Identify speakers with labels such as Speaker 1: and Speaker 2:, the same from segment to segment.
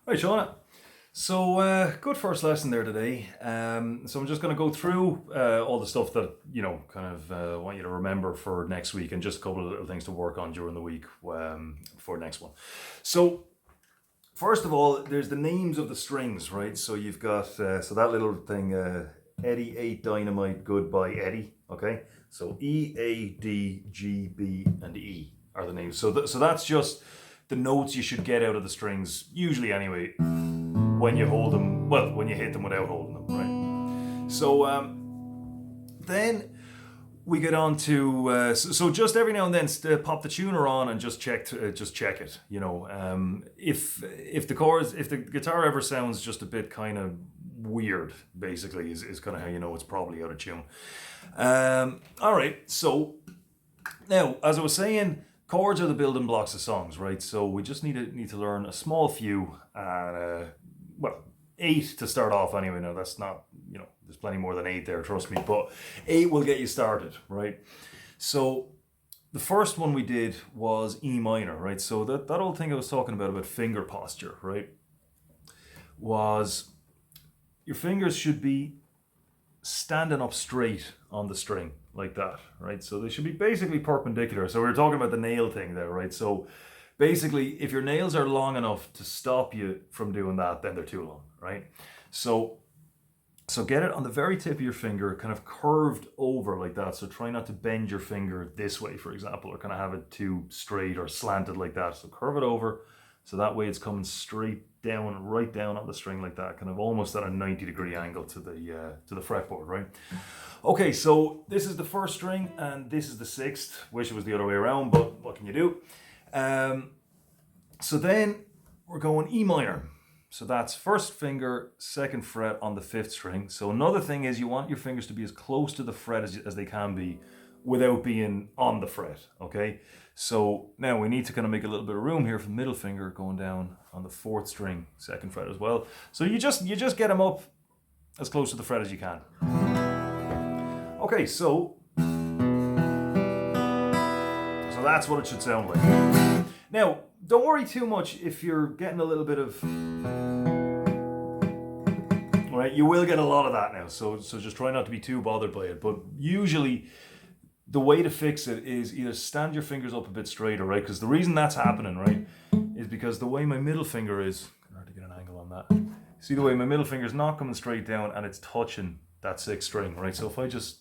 Speaker 1: Hi, Shaunna. So, good first lesson there today. So I'm just going to go through all the stuff that, kind of want you to remember for next week and just a couple of little things to work on during the week for next one. So, first of all, there's the names of the strings, right? So you've got, so that little thing, Eddie 8 Dynamite, Goodbye Eddie, okay? So E, A, D, G, B, and E are the names. So that's just the notes you should get out of the strings, usually anyway, when you hold them, well, when you hit them without holding them, right? So then we get on to so just every now and then pop the tuner on and just check it. If the guitar ever sounds just a bit kind of weird, basically is kind of how you know it's probably out of tune. All right, so now as I was saying, chords are the building blocks of songs, right? So we just need to learn a small few, and well, 8 to start off anyway. Now that's not, there's plenty more than 8 there, trust me, but 8 will get you started, right? So the first one we did was E minor, right? So that old thing I was talking about finger posture, right, was your fingers should be standing up straight on the string like that, right? So they should be basically perpendicular. So we were talking about the nail thing there, right? So basically, if your nails are long enough to stop you from doing that, then they're too long, right? So get it on the very tip of your finger, kind of curved over like that. So try not to bend your finger this way, for example, or kind of have it too straight or slanted like that. So curve it over, so that way it's coming straight down, right down on the string like that, kind of almost at a 90-degree angle to the fretboard, right? Okay, so this is the first string and this is the sixth. Wish it was the other way around, but what can you do? So then we're going E minor. So that's first finger, second fret on the 5th string. So another thing is you want your fingers to be as close to the fret as they can be without being on the fret, okay? So now we need to kind of make a little bit of room here for the middle finger going down on the 4th string, 2nd fret as well. So you just get them up as close to the fret as you can. Okay, so that's what it should sound like. Now, don't worry too much if you're getting a little bit of, right? You will get a lot of that now, so just try not to be too bothered by it. But usually, the way to fix it is either stand your fingers up a bit straighter, right? Because the reason that's happening, right, is because the way my middle finger is, hard to get an angle on that. See the way my middle finger is not coming straight down and it's touching that 6th string, right? So if I just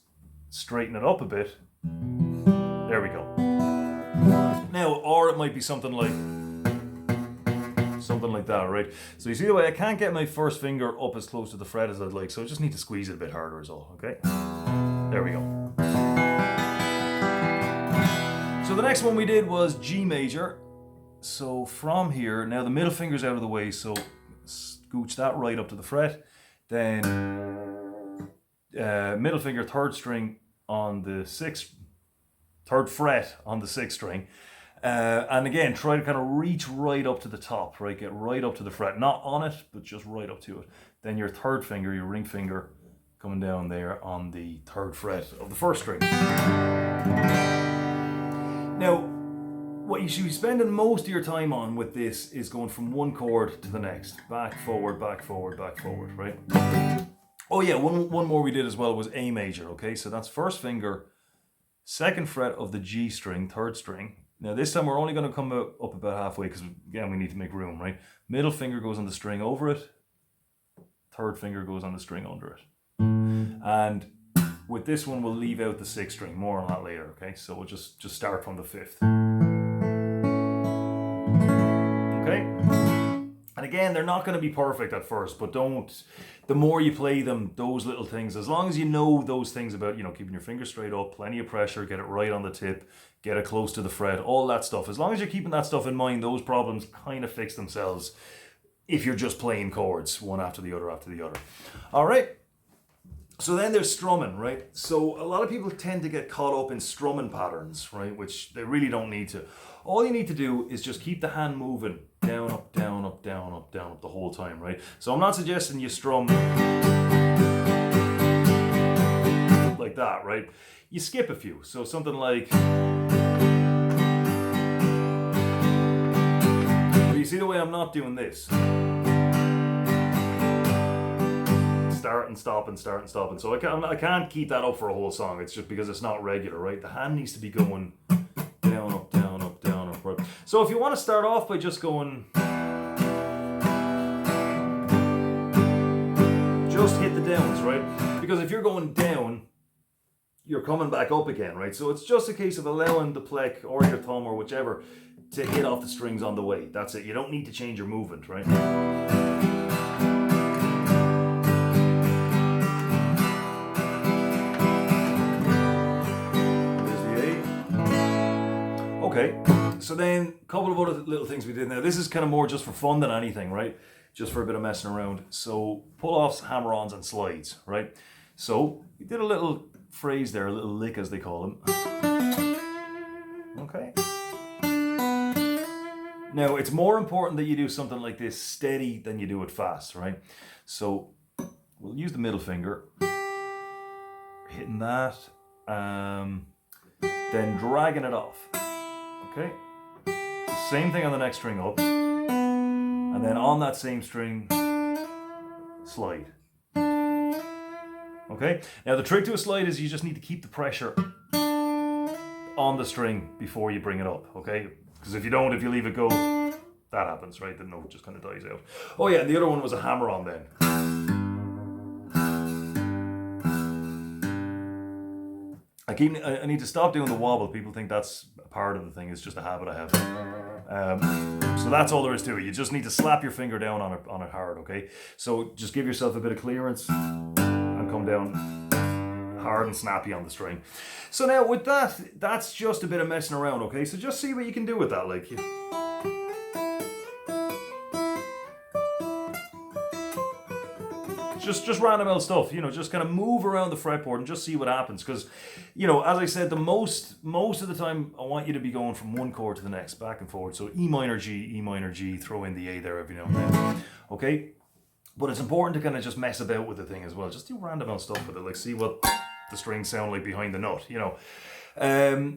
Speaker 1: straighten it up a bit, there we go. Now, or it might be something like that, right? So you see the way I can't get my first finger up as close to the fret as I'd like, so I just need to squeeze it a bit harder is all, okay? There we go. So the next one we did was G major. So from here, now the middle finger's out of the way, so scooch that right up to the fret. Then middle finger, 3rd string on the 3rd fret on the 6th string. And again, try to kind of reach right up to the top, right? Get right up to the fret, not on it, but just right up to it. Then your 3rd finger, your ring finger, coming down there on the 3rd fret of the 1st string. Now, what you should be spending most of your time on with this is going from one chord to the next. Back, forward, back, forward, back, forward, right? Oh yeah, one more we did as well was A major, okay? So that's 1st finger, 2nd fret of the G string, 3rd string. Now this time we're only going to come up about halfway because again we need to make room, right? Middle finger goes on the string over it, 3rd finger goes on the string under it. And with this one we'll leave out the 6th string, more on that later, okay? So we'll just start from the 5th. Okay? And again, they're not going to be perfect at first, but the more you play them, those little things, as long as you know those things about, keeping your fingers straight up, plenty of pressure, get it right on the tip, get it close to the fret, all that stuff. As long as you're keeping that stuff in mind, those problems kind of fix themselves if you're just playing chords, one after the other after the other. All right. So then there's strumming, right? So a lot of people tend to get caught up in strumming patterns, right? Which they really don't need to. All you need to do is just keep the hand moving down, up, down, up, down, up, down, up the whole time, right? So I'm not suggesting you strum like that, right? You skip a few. So something like, but you see the way I'm not doing this. start and stop and start and stop. And so I can't keep that up for a whole song. It's just because it's not regular, right? The hand needs to be going down, up, down, up, down, up, right. So if you want to start off by just going, just hit the downs, right? Because if you're going down, you're coming back up again, right? So it's just a case of allowing the pleck or your thumb or whichever to hit off the strings on the way. That's it. You don't need to change your movement, right? There's the A. Okay, so then a couple of other little things we did now. This is kind of more just for fun than anything, right? Just for a bit of messing around. So pull-offs, hammer-ons, and slides, right? So we did a little phrase there, a little lick as they call them. Okay. Now it's more important that you do something like this steady than you do it fast, right? So we'll use the middle finger, hitting that, then dragging it off. Okay. Same thing on the next string up, and then on that same string, slide. Okay, now the trick to a slide is you just need to keep the pressure on the string before you bring it up, okay? Because if you don't, if you leave it go, that happens, right? The note just kind of dies out. Oh yeah, and the other one was a hammer-on then. I need to stop doing the wobble. People think that's a part of the thing. It's just a habit I have. So that's all there is to it. You just need to slap your finger down on it hard, okay? So just give yourself a bit of clearance and come down hard and snappy on the string. So now with that, that's just a bit of messing around, okay? So just see what you can do with that, like. Just random old stuff, you know, just kind of move around the fretboard and just see what happens. Because, you know, as I said, the most of the time I want you to be going from one chord to the next, back and forward. So E minor, G, throw in the A there every now and then, okay? But it's important to kind of just mess about with the thing as well. Just do random old stuff with it, like see what the strings sound like behind the nut, you know.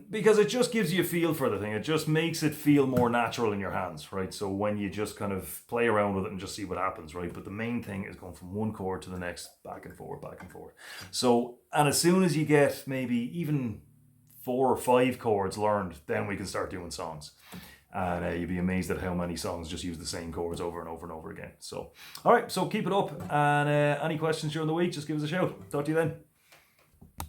Speaker 1: Because it just gives you a feel for the thing. It just makes it feel more natural in your hands, right? So when you just kind of play around with it and just see what happens, right? But the main thing is going from one chord to the next, back and forward, back and forward. So, and as soon as you get maybe even 4 or 5 chords learned, then we can start doing songs. And you'd be amazed at how many songs just use the same chords over and over and over again. So, all right, so keep it up. And any questions during the week, just give us a shout. Talk to you then.